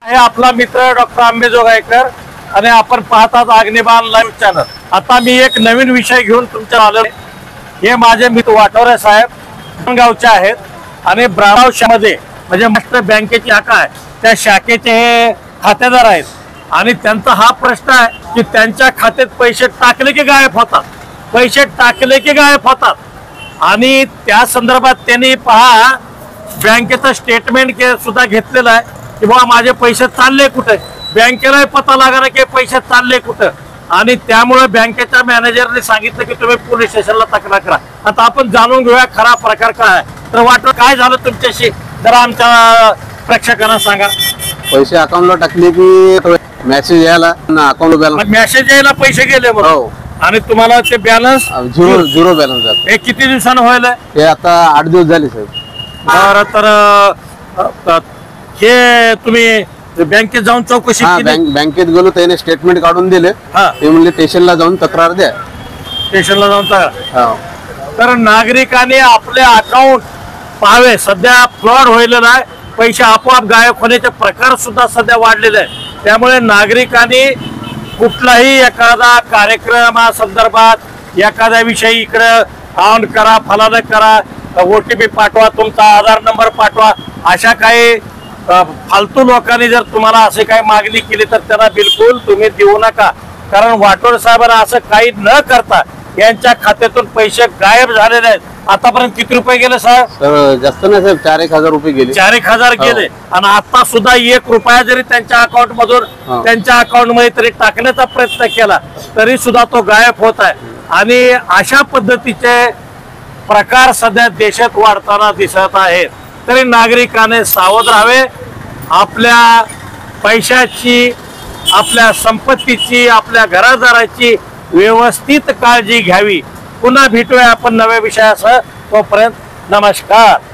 आहे आपला मित्र डॉक्टर आंबेजोगाईकर आणि आपण पाहतात अग्निबाण लाईव्ह चॅनल। आता मी एक नवीन विषय घेऊन तुमच्या आलो। हे माझे मित्र वाटोरे साहेब गावचे आहेत आणि ब्राडाव मध्ये म्हणजे महाराष्ट्र बँकेची शाखा आहे, त्या शाखेचे हे खातेदार आहेत आणि त्यांचा हा प्रश्न आहे की त्यांच्या खात्यात पैसे टाकले की गायब होतात, पैसे टाकले की गायब होतात। आणि त्या संदर्भात त्यांनी पहा बँकेचं स्टेटमेंट सुद्धा घेतलेलं आहे की बाबा माझे पैसे चालले कुठे, बँकेला पता लागणार की पैसे चालले कुठे। आणि त्यामुळे बँकेच्या मॅनेजरने सांगितलं की तुम्ही पोलीस स्टेशनला तक्रार करा। आता आपण जाणून घेऊया खरा प्रकार काय आहे। तर वाटलं काय झालं तुमच्याशी, जरा आमच्या प्रेक्षकांना सांगा। पैसे अकाउंटला टाकले की मेसेज यायला ना अकाउंट बॅलन्स, मेसेज यायला पैसे गेले बरोबर, आणि तुम्हाला ते बॅलन्स झिरो बॅलन्स जातो। हे किती दिवसानं व्हायला? हे आता 8 दिवस झाले साहेब। बरं, तर हे तुम्ही बँकेत जाऊन चौकशी केली? बँकेत गेलो, त्याने स्टेटमेंट काढून दिले। ते म्हणले स्टेशनला जाऊन तक्रार द्या। स्टेशनला जाऊन तक्रार। तर नागरिकांनी आपले अकाउंट पाहावे, सध्या फ्रॉड व्हायला आहे, पैसे आपोआप गायब होण्याचे प्रकार सुद्धा सध्या वाढलेले आहेत। त्यामुळे नागरिकांनी कुठलाही एखादा कार्यक्रमासंदर्भात एखाद्या विषयी इकडे ऑन करा, फलानं करा, OTP पाठवा, तुमचा आधार नंबर पाठवा, अशा काही फालतू लोकांनी जर तुम्हाला असे काही मागणी केली तर त्यांना बिलकुल तुम्ही देऊ नका। कारण वाटोळे साहेबांना असं काही न करता यांच्या खात्यातून पैसे गायब झालेले आहेत। आतापर्यंत किती रुपये गेले साहेब? तर जास्त नाही साहेब, 4-1 हजार रुपये गेले। 4-1 हजार गेले। आणि आता सुद्धा 1 रुपया जरी त्यांच्या अकाउंट मधून त्यांच्या अकाउंट मध्ये तरी टाकण्याचा प्रयत्न केला तरी सुद्धा तो गायब होत आहे। आणि अशा पद्धतीचे प्रकार सध्या देशात वाढताना दिसत आहेत। तरी नागरिकांनी सावध राहावे, आपल्या पैशाची, आपल्या संपत्तीची, आपल्या घरादाराची व्यवस्थित काळजी घ्यावी। पुन्हा भेटूया आपण नव्या विषयासह, तोपर्यंत नमस्कार।